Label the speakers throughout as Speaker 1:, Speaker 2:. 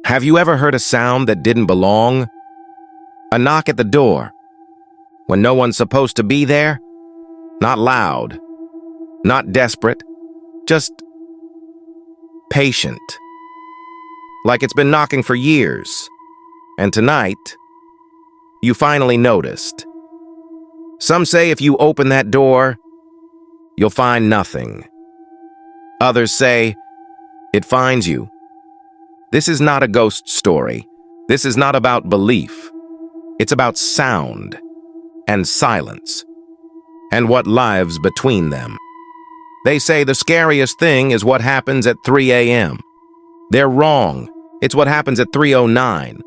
Speaker 1: Have you ever heard a sound that didn't belong? A knock at the door, when no one's supposed to be there? Not loud, not desperate, just patient. Like it's been knocking for years. And tonight, you finally noticed. Some say if you open that door, you'll find nothing. Others say it finds you. This is not a ghost story. This is not about belief. It's about sound and silence and what lives between them. They say the scariest thing is what happens at 3 a.m. They're wrong. It's what happens at 3:09.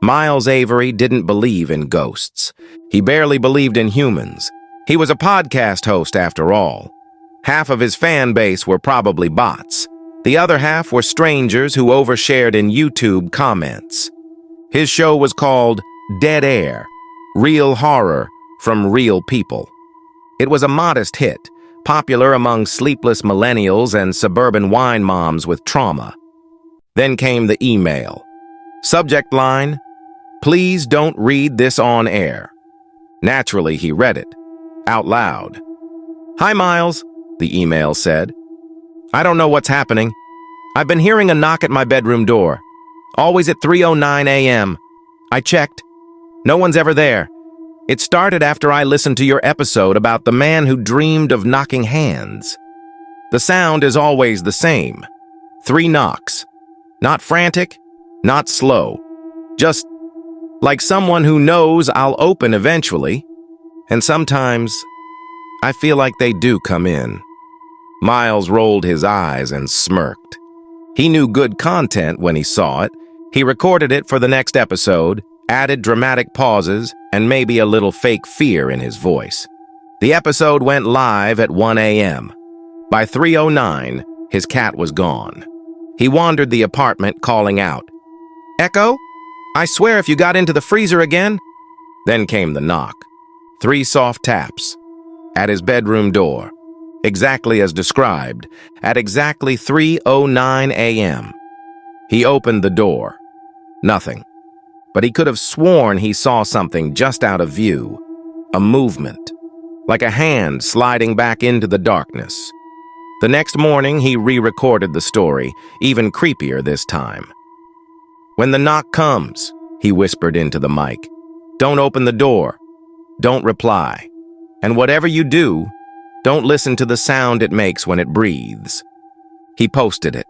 Speaker 1: Miles Avery didn't believe in ghosts. He barely believed in humans. He was a podcast host after all. Half of his fan base were probably bots. The other half were strangers who overshared in YouTube comments. His show was called Dead Air, Real Horror from Real People. It was a modest hit, popular among sleepless millennials and suburban wine moms with trauma. Then came the email. Subject line, "Please don't read this on air." Naturally, he read it, out loud. "Hi, Miles," the email said. "I don't know what's happening. I've been hearing a knock at my bedroom door, always at 3:09 a.m. I checked. No one's ever there. It started after I listened to your episode about the man who dreamed of knocking hands. The sound is always the same. 3 knocks. Not frantic, not slow. Just like someone who knows I'll open eventually. And sometimes I feel like they do come in." Miles rolled his eyes and smirked. He knew good content when he saw it. He recorded it for the next episode, added dramatic pauses, and maybe a little fake fear in his voice. The episode went live at 1 a.m. By 3:09, his cat was gone. He wandered the apartment calling out, "Echo? I swear if you got into the freezer again." Then came the knock. 3 soft taps. At his bedroom door. Exactly as described, at exactly 3:09 a.m. He opened the door. Nothing. But he could have sworn he saw something just out of view. A movement. Like a hand sliding back into the darkness. The next morning, he re-recorded the story, even creepier this time. "When the knock comes," he whispered into the mic, "don't open the door. Don't reply. And whatever you do, don't listen to the sound it makes when it breathes." He posted it.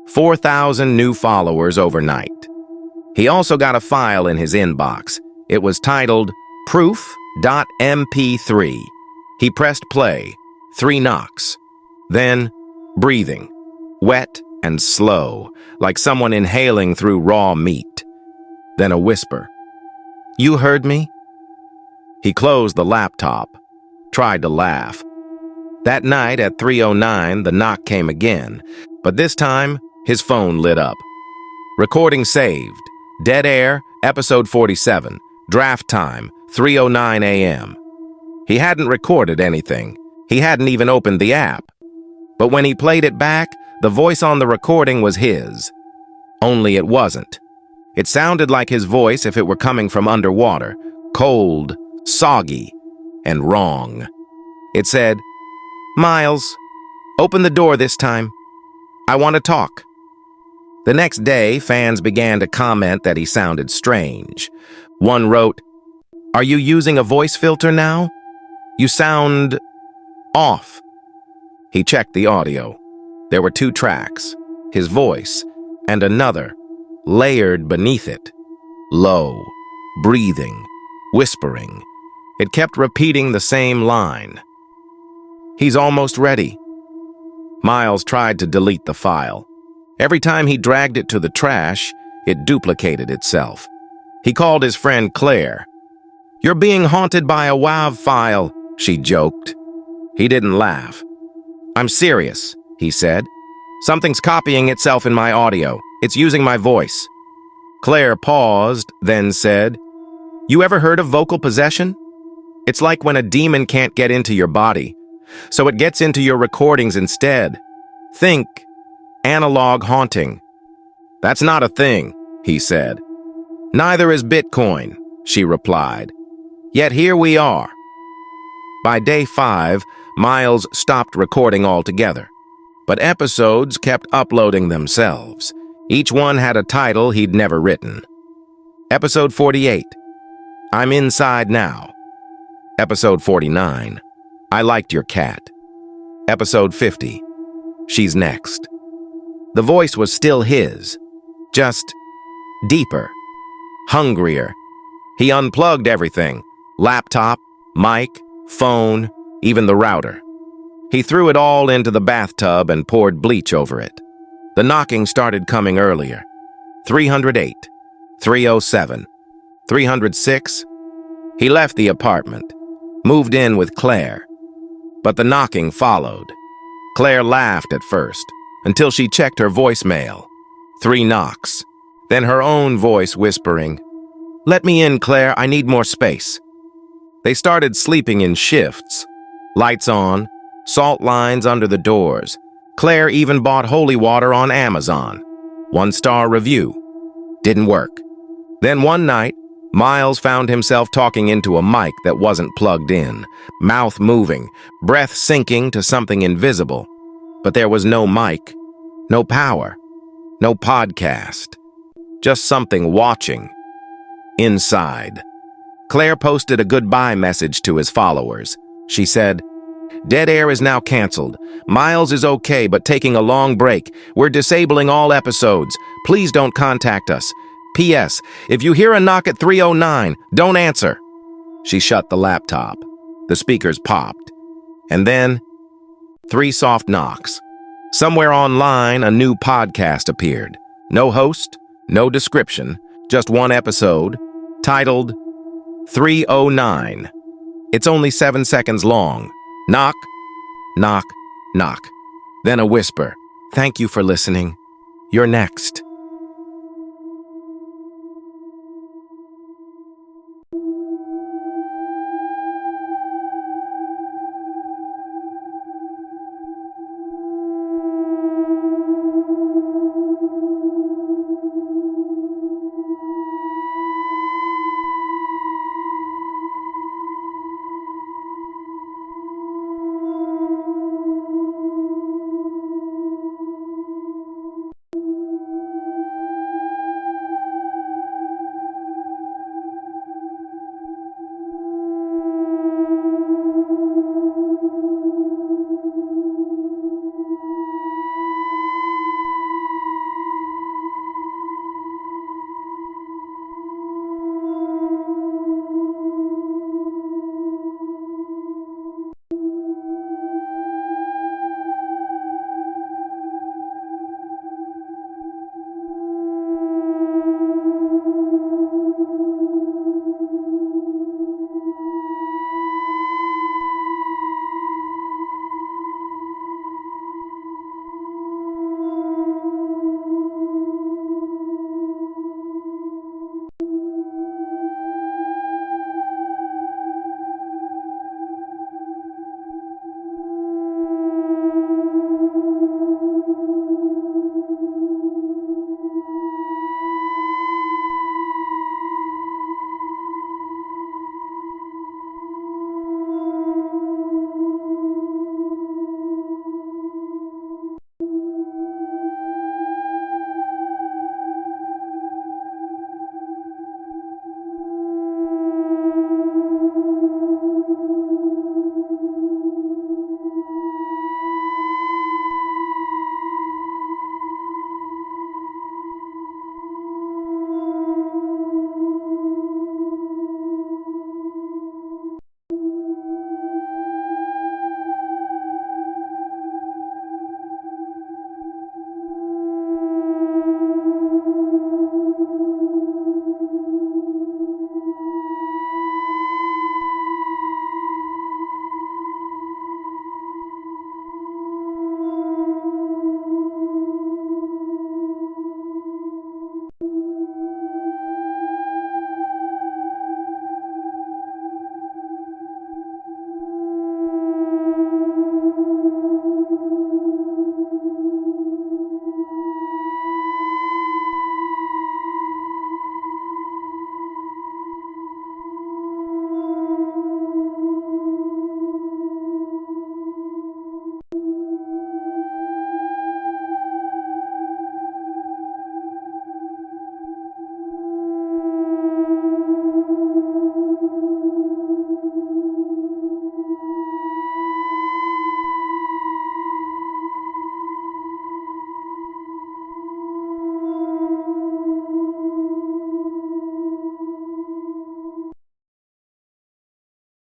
Speaker 1: 4,000 new followers overnight. He also got a file in his inbox. It was titled proof.mp3. He pressed play. 3 knocks. Then, breathing. Wet and slow, like someone inhaling through raw meat. Then a whisper. "You heard me?" He closed the laptop. Tried to laugh. That night at 3:09, the knock came again, but this time, his phone lit up. Recording saved. Dead Air, episode 47. Draft time, 3:09 a.m. He hadn't recorded anything. He hadn't even opened the app. But when he played it back, the voice on the recording was his. Only it wasn't. It sounded like his voice if it were coming from underwater. Cold, soggy, and wrong. It said, "Miles, open the door this time. I want to talk." The next day, fans began to comment that he sounded strange. One wrote, "Are you using a voice filter now? You sound off." He checked the audio. There were 2 tracks, his voice and another, layered beneath it. Low, breathing, whispering. It kept repeating the same line. "He's almost ready." Miles tried to delete the file. Every time he dragged it to the trash, it duplicated itself. He called his friend Claire. "You're being haunted by a WAV file," she joked. He didn't laugh. "I'm serious," he said. "Something's copying itself in my audio. It's using my voice." Claire paused, then said, "You ever heard of vocal possession? It's like when a demon can't get into your body, so it gets into your recordings instead. Think analog haunting." "That's not a thing," he said. Neither is Bitcoin, she replied. Yet here we are. By day 5, Miles stopped recording altogether, but episodes kept uploading themselves. Each one had a title he'd never written. Episode 48, I'm Inside Now. Episode 49, I Liked Your Cat. Episode 50, She's Next. The voice was still his, just deeper, hungrier. He unplugged everything, laptop, mic, phone, even the router. He threw it all into the bathtub and poured bleach over it. The knocking started coming earlier. 308, 307, 306. He left the apartment, moved in with Claire. But the knocking followed. Claire laughed at first, until she checked her voicemail. 3 knocks. Then her own voice whispering, Let me in, Claire, I need more space. They started sleeping in shifts. Lights on, salt lines under the doors. Claire even bought holy water on Amazon. 1-star review. Didn't work. Then one night, Miles found himself talking into a mic that wasn't plugged in, mouth moving, breath sinking to something invisible. But there was no mic, no power, no podcast, just something watching. Inside. Claire posted a goodbye message to his followers. She said, Dead air is now canceled. Miles is okay, but taking a long break. We're disabling all episodes. Please don't contact us. P.S. If you hear a knock at 309, don't answer. She shut the laptop. The speakers popped. And then, 3 soft knocks. Somewhere online, a new podcast appeared. No host, no description, just one episode, titled 309. It's only 7 seconds long. Knock, knock, knock. Then a whisper. Thank you for listening. You're next.